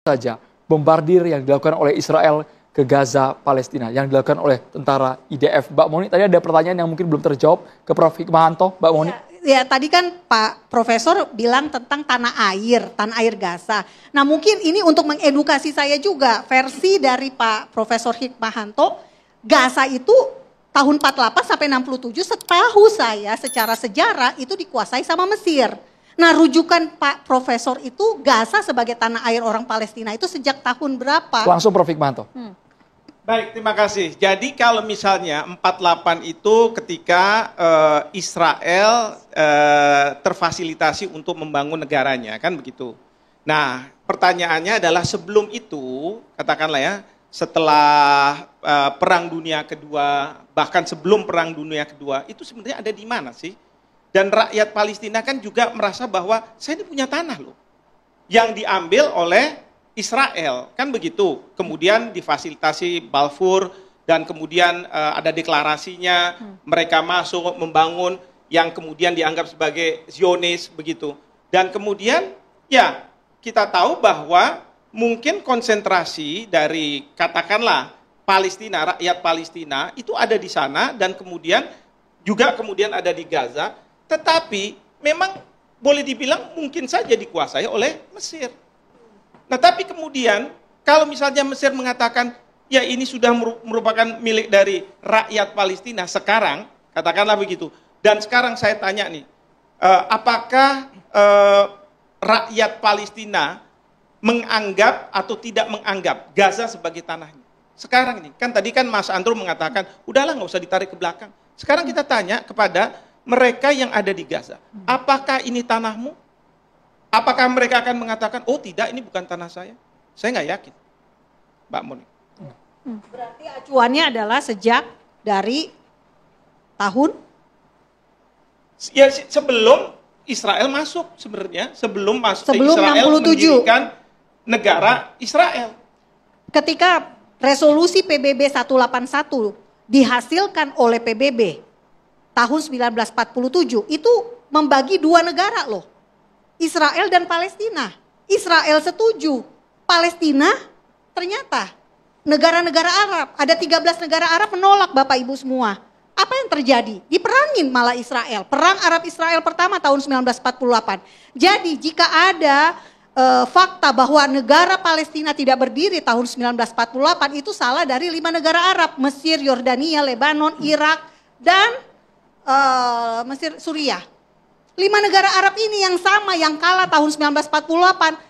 saja bombardir yang dilakukan oleh Israel ke Gaza, Palestina, yang dilakukan oleh tentara IDF. Mbak Moni, tadi ada pertanyaan yang mungkin belum terjawab ke Prof. Hikmahanto, Mbak Moni. Ya, tadi kan Pak Profesor bilang tentang tanah air Gaza. Nah, mungkin ini untuk mengedukasi saya juga, versi dari Pak Profesor Hikmahanto, Gaza itu tahun 48 sampai 67 setahu saya secara sejarah itu dikuasai sama Mesir. Nah, rujukan Pak Profesor itu Gaza sebagai tanah air orang Palestina itu sejak tahun berapa? Langsung Prof. Hikmahanto. Baik, terima kasih. Jadi kalau misalnya 48 itu ketika Israel terfasilitasi untuk membangun negaranya, kan begitu. Nah, pertanyaannya adalah sebelum itu, katakanlah ya, setelah Perang Dunia Kedua, bahkan sebelum Perang Dunia Kedua, itu sebenarnya ada di mana sih? Dan rakyat Palestina kan juga merasa bahwa saya ini punya tanah loh, yang diambil oleh Israel, kan begitu. Kemudian difasilitasi Balfour dan kemudian ada deklarasinya, mereka masuk membangun yang kemudian dianggap sebagai Zionis begitu. Dan kemudian ya kita tahu bahwa mungkin konsentrasi dari katakanlah Palestina, rakyat Palestina itu ada di sana dan kemudian ada di Gaza, tetapi memang boleh dibilang mungkin saja dikuasai oleh Mesir. Nah, tapi kemudian kalau misalnya Mesir mengatakan, ya ini sudah merupakan milik dari rakyat Palestina sekarang, katakanlah begitu. Dan sekarang saya tanya nih, apakah rakyat Palestina menganggap atau tidak menganggap Gaza sebagai tanahnya? Sekarang ini, kan tadi kan Mas Andrew mengatakan, udahlah nggak usah ditarik ke belakang. Sekarang kita tanya kepada mereka yang ada di Gaza, apakah ini tanahmu? Apakah mereka akan mengatakan, oh tidak, ini bukan tanah saya? Saya nggak yakin, Mbak Moni. Berarti acuannya adalah sejak dari tahun? Ya sebelum Israel masuk sebenarnya, sebelum Israel 67. mendirikan negara Israel. Ketika resolusi PBB 181 dihasilkan oleh PBB tahun 1947 itu membagi dua negara loh. Israel dan Palestina. Israel setuju. Palestina ternyata negara-negara Arab. Ada 13 negara Arab menolak Bapak Ibu semua. Apa yang terjadi? Diperangin malah Israel. Perang Arab-Israel pertama tahun 1948. Jadi jika ada fakta bahwa negara Palestina tidak berdiri tahun 1948 itu salah dari 5 negara Arab. Mesir, Yordania, Lebanon, Irak, dan Mesir, Suriah. 5 negara Arab ini yang sama yang kalah tahun 1948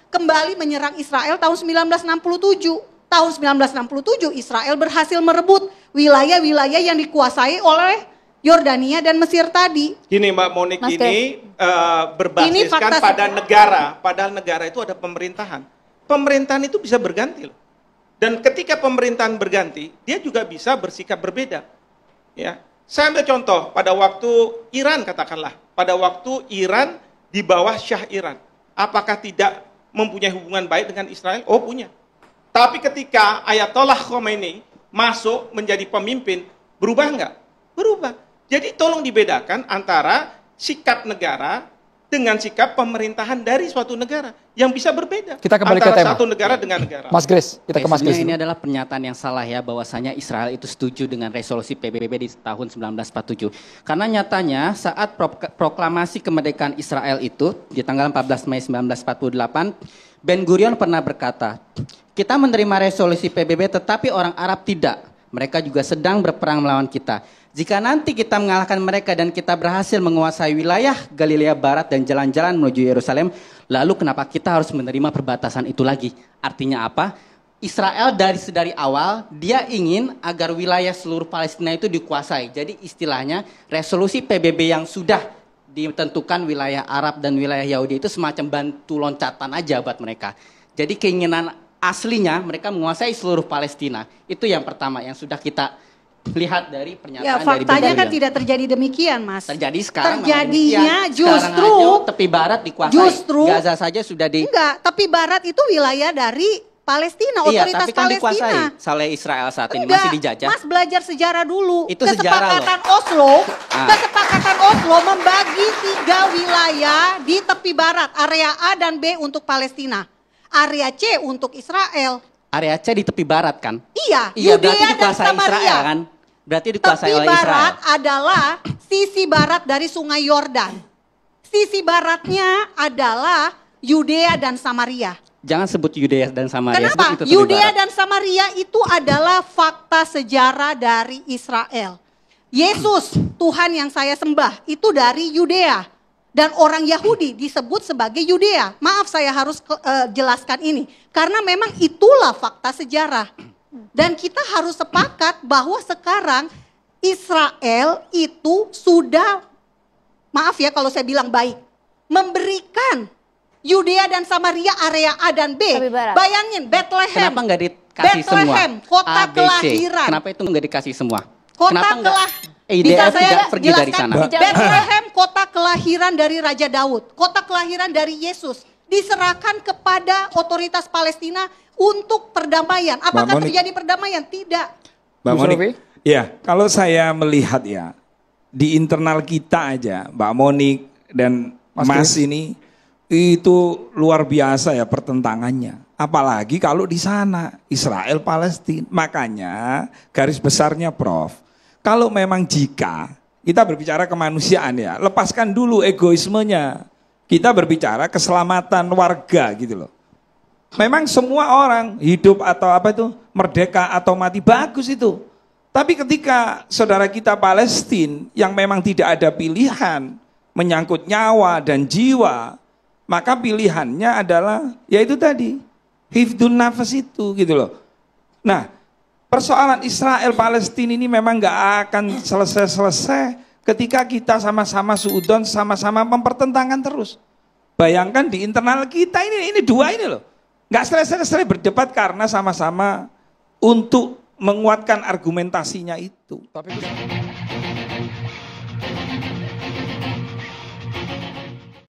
kembali menyerang Israel tahun 1967. Tahun 1967 Israel berhasil merebut wilayah-wilayah yang dikuasai oleh Yordania dan Mesir tadi. Gini Mbak Monik, ini berbasiskan pada negara, padahal negara itu ada pemerintahan. Pemerintahan itu bisa berganti loh. Dan ketika pemerintahan berganti, dia juga bisa bersikap berbeda. Ya. Saya ambil contoh, pada waktu Iran katakanlah, pada waktu Iran di bawah Syah Iran, apakah tidak mempunyai hubungan baik dengan Israel? Oh punya. Tapi ketika Ayatollah Khomeini masuk menjadi pemimpin, berubah enggak? Berubah. Jadi tolong dibedakan antara sikap negara dengan sikap pemerintahan dari suatu negara yang bisa berbeda. Kita kembali ke tema. Satu negara dengan negara. Mas Grace, kita ke Mas Grace. Ini adalah pernyataan yang salah ya, bahwasanya Israel itu setuju dengan resolusi PBB di tahun 1947. Karena nyatanya saat proklamasi kemerdekaan Israel itu di tanggal 14 Mei 1948, Ben Gurion pernah berkata, kita menerima resolusi PBB tetapi orang Arab tidak. Mereka juga sedang berperang melawan kita. Jika nanti kita mengalahkan mereka dan kita berhasil menguasai wilayah Galilea Barat dan jalan-jalan menuju Yerusalem, lalu kenapa kita harus menerima perbatasan itu lagi? Artinya apa? Israel dari awal dia ingin agar wilayah seluruh Palestina itu dikuasai. Jadi istilahnya resolusi PBB yang sudah ditentukan wilayah Arab dan wilayah Yahudi itu semacam bantu loncatan aja buat mereka. Jadi keinginan aslinya mereka menguasai seluruh Palestina. Itu yang pertama yang sudah kita lihat dari pernyataan dari Ben Gurion. Faktanya kan tidak terjadi demikian, Mas. Terjadi sekarang. Terjadinya justru tepi barat dikuasai. Justru Gaza saja sudah di. Enggak, tepi barat itu wilayah dari Palestina, iya, otoritas tapi kan Palestina. Dikuasai oleh Israel saat ini Enggak, masih dijajah. Mas belajar sejarah dulu. Itu sejarah loh. Kesepakatan Oslo membagi 3 wilayah di tepi barat, area A dan B untuk Palestina. area C untuk Israel. Area C di tepi barat kan? Iya, Iya, berarti Yudea dan dikuasai Samaria. Israel kan? Berarti dikuasai Tepi oleh barat Israel. adalah sisi barat dari Sungai Yordan. Sisi baratnya adalah Yudea dan Samaria. Jangan sebut Yudea dan Samaria. Kenapa? sebut itu tepi Yudea barat. dan Samaria itu adalah fakta sejarah dari Israel. Yesus, Tuhan yang saya sembah, itu dari Yudea. Dan orang Yahudi disebut sebagai Yudea. Maaf saya harus jelaskan ini. Karena memang itulah fakta sejarah. Dan kita harus sepakat bahwa sekarang Israel itu sudah, maaf ya kalau saya bilang baik, memberikan Yudea dan Samaria area A dan B. Tepi barat. Bayangin Bethlehem. Kenapa nggak dikasih semua? Bethlehem, kota A, B, C. kelahiran. Kenapa itu nggak dikasih semua? Kota Kenapa nggak Bisa IDF saya tidak pergi dari jelaskan? sana? Bethlehem kota kelahiran dari Raja Daud, kota kelahiran dari Yesus, diserahkan kepada otoritas Palestina untuk perdamaian. Apakah Monik. terjadi perdamaian? Tidak. Mbak Gus Monik, Rofi? ya kalau saya melihat ya di internal kita aja, Mbak Monik dan Mas Mas Chris. ini itu luar biasa ya pertentangannya. Apalagi kalau di sana Israel Palestina. Makanya garis besarnya Prof. Kalau memang jika kita berbicara kemanusiaan ya, lepaskan dulu egoismenya. Kita berbicara keselamatan warga gitu loh. Memang semua orang hidup atau apa itu merdeka atau mati bagus itu. Tapi ketika saudara kita Palestina yang memang tidak ada pilihan menyangkut nyawa dan jiwa, maka pilihannya adalah yaitu tadi hifdun nafas itu gitu loh. Nah, persoalan Israel Palestina ini memang nggak akan selesai-selesai ketika kita sama-sama suudon, sama-sama mempertentangkan terus. Bayangkan di internal kita ini dua ini loh. Nggak selesai-selesai berdebat karena sama-sama untuk menguatkan argumentasinya itu. Tapi